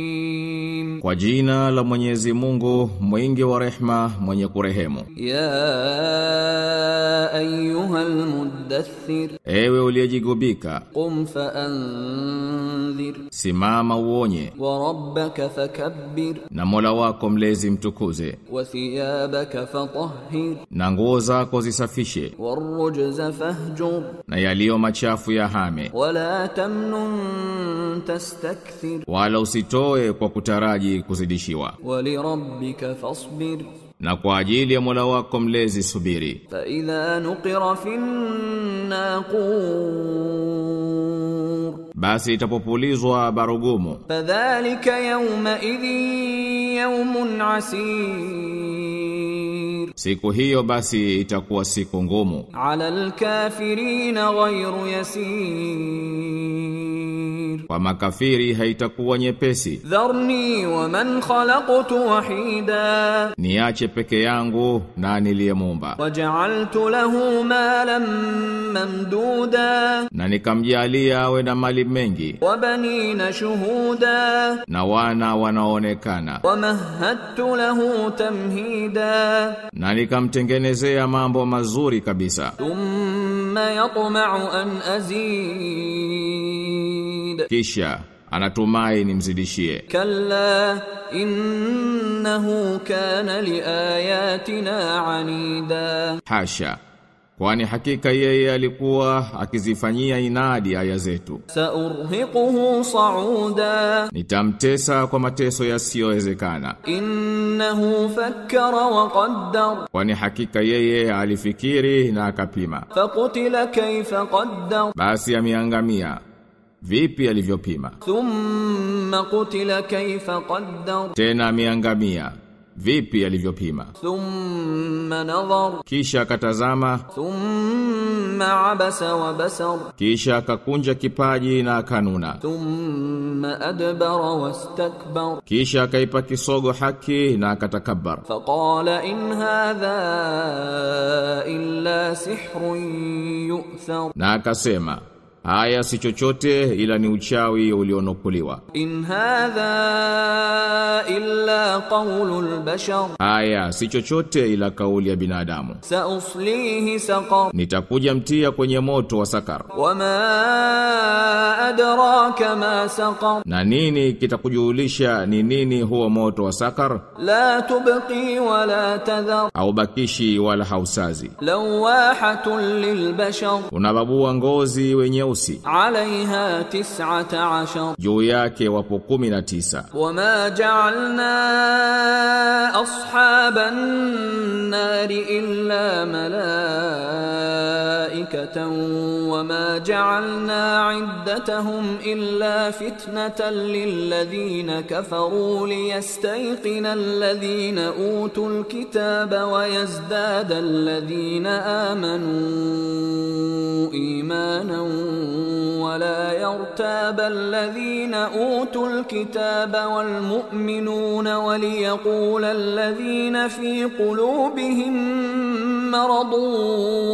Bismillahirrahmanirrahim. Kwa jina la Mwenyezi Mungu, mwingi wa rehema, mwenye kurehemu. Ya ayyuhal muddaththir, Ewe uliyejigubika, qum faanzir, simama uonye. Wa rabbaka fakabbir, na Mola wako mlezi mtukuze. Wa thiyabaka fatahhir, na nguo zako zisafishe. Warrujza fahjur, na yaliyo machafu ya hame. Wala tamnun tastakthir, wala usitoe kwa kutaraji kuzidishiwa. Walirabbika fasbir, na kwa ajili ya Mola wako mlezi subiri. Fa idha nuqira fin naqur, basi itapopulizwa barugumu. Fadhalika yawma idhin yawmun asir, siku hiyo basi itakuwa siku ngumu. Ala alkafirina ghayru yasir, kwa makafiri haitakuwa nyepesi. Dharni wa man khalaqtu wahida, niache peke yangu na niliyemuumba. Waja'altu lahu malan mamduda, na nikamjalia awe na mali mengi. Wa banina shuhuda, na wana wanaonekana. Wa mahadtu lahu tamhida, na nikamtengenezea mambo mazuri kabisa. Thumma yatma'u an azid, kisha anatumai nimzidishie. Kalla innahu kana liayatina anida, hasha, kwani hakika yeye alikuwa akizifanyia inadi aya zetu. Saurhiquhu sa'uda, nitamtesa kwa mateso yasiyowezekana. Innahu fakkara wa qaddar, kwani hakika yeye alifikiri na akapima. Faqutila kayfa qaddar, basi ameangamia vipi alivyopima. Thumma qutila kayfa qaddar, tena ameangamia vipi alivyopima. Thumma nadhar, kisha akatazama. Thumma abasa wa basar, kisha akakunja kipaji na akanuna. Thumma adbara wastakbar, kisha akaipa kisogo haki na akatakabbar. Faqala in hadha illa sihrun yu'thar, na akasema haya si chochote ila ni uchawi ulionukuliwa. In hadha illa qawlul bashar, haya si chochote ila kauli ya binadamu. Sauslihi saqar, nitakuja mtia kwenye moto wa sakar. Wama adraka ma saqar, na nini kitakujulisha ni nini huo moto wa sakar. La tubqi wala tadhar, haubakishi wala hausazi. Lawahatun lilbashar, unababua ngozi wenye عليها 19 juu yake wapo 19. وما جعلنا أصحاب النار إلا ملائكة وما جعلنا عدتهم إلا فتنة للذين كفروا ليستيقن الذين أوتوا الكتاب ويزداد الذين آمنوا إيمانا ولا يرتاب الذين أوتوا الكتاب والمؤمنون وليقول الذين في قلوبهم مرض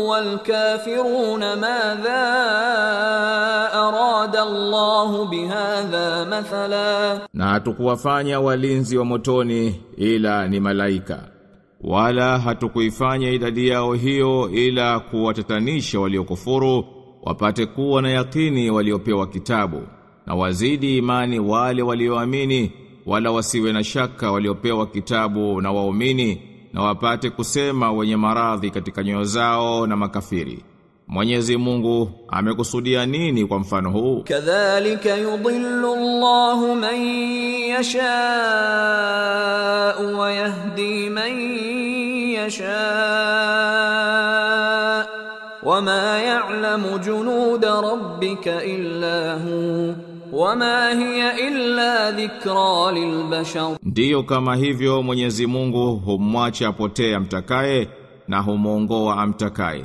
والكافرون ماذا أراد الله بهذا مثلا. na hatukuwafanya walinzi wa motoni ila ni malaika, wala hatukuifanya idadi yao hiyo ila kuwatatanisha waliokufuru wapate kuwa na yakini waliopewa kitabu, na wazidi imani wale walioamini, wala wasiwe na shaka waliopewa kitabu na waumini, na wapate kusema wenye maradhi katika nyoyo zao na makafiri, Mwenyezi Mungu amekusudia nini kwa mfano huu? Kadhalika yudhillu Allahu man yasha wa yahdi man yasha wama ya'lamu junuda rabbika illa hu wama hiya illa dhikra lilbashar. Ndiyo kama hivyo Mwenyezi Mungu humwacha apotee amtakaye na humuongoa amtakaye,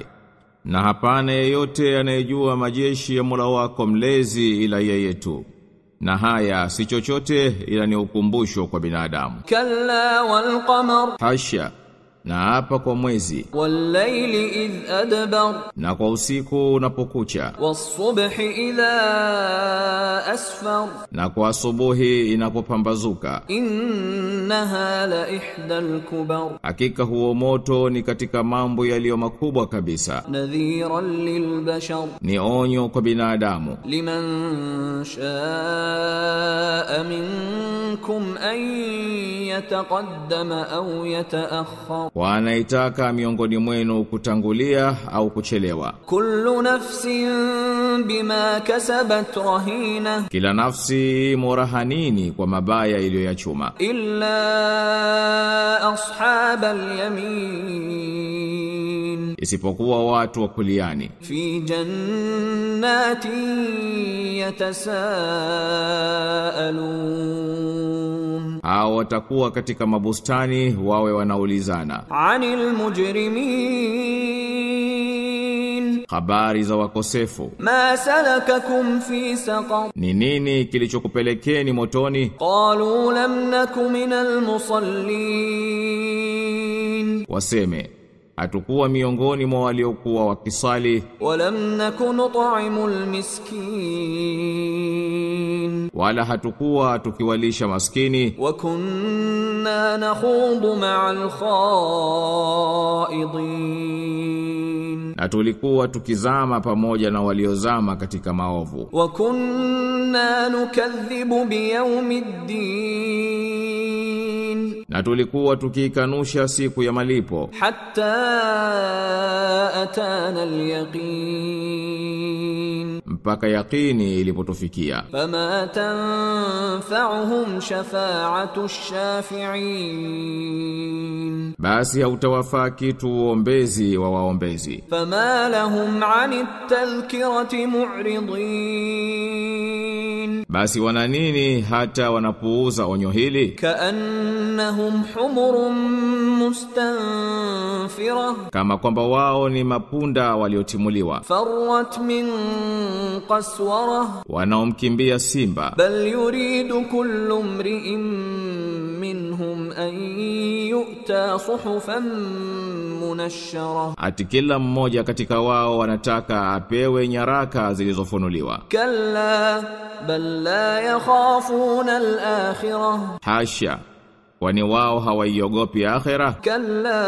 na hapana yeyote anayejua majeshi ya Mola wako mlezi ila yeye tu, na haya si chochote ila ni ukumbusho kwa binadamu. Kalla wal qamar, hasha, na hapa kwa mwezi, wallayli idh adbar, na kwa usiku unapokucha, was-subhi idha asfar, na kwa asubuhi inapopambazuka. innaha la ihdal kubar, hakika huo moto ni katika mambo yaliyo makubwa kabisa. nadhiran lilbashar, ni onyo kwa binadamu. liman shaa minkum an yataqaddama au yataakhkhar, kwa anaitaka miongoni mwenu kutangulia au kuchelewa. kullu nafsin bima kasabat rahina, kila nafsi murahanini kwa mabaya iliyoyachuma. illa ashabal yamin, isipokuwa watu wa kuliani. fi jannatin yatasaalun, hao watakuwa katika mabustani wawe wanaulizana. anil mujrimin, habari za wakosefu. ma salakakum fi saqar, ni nini kilichokupelekeni motoni? qalu lam naku minal musallin, waseme hatukuwa miongoni mwa waliokuwa wakisali. walam naku nut'imul miskin, wala hatukuwa tukiwalisha maskini. wa kunna nakhudu ma'al khaidin, na tulikuwa tukizama pamoja na waliozama katika maovu. wa kunna nukadhibu biyawmiddin, na tulikuwa tukikanusha siku ya malipo. hatta atana al-yaqin, mpaka yaqini ilipotufikia. fama tanfa'uhum shafa'atu ash-shafi'in, basi hautawafaa kitu uombezi wa waombezi. fama lahum 'anit tadhkirati mu'ridin, basi wana nini hata wanapuuza onyo hili? ka'annahum humurun mustanfira, kama kwamba wao ni mapunda waliotimuliwa. farrat min qaswara, wanaomkimbia simba. bal yuridu kullu imri'in minhum an yu'ta suhufan munashshara, ati kila mmoja katika wao wanataka apewe nyaraka zilizofunuliwa. kalla bal la yakhafuna al-akhirah, hasha, kwani wao hawaiogopi akhira. kalla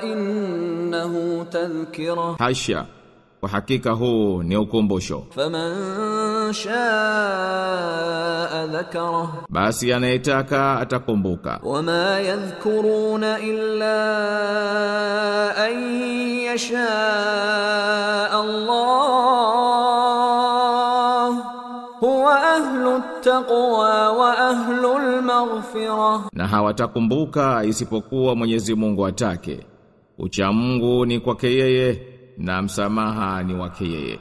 innahu tadhkira, hasha, kwa hakika huu ni ukumbusho. faman shaa dhakara, basi anayetaka atakumbuka. wama yadhkuruna illa an yasha Allah, huwa ahlu taqwa wa ahlu al-maghfirah, na hawatakumbuka isipokuwa Mwenyezi Mungu atake. ucha Mungu ni kwake yeye na msamaha ni wake yeye.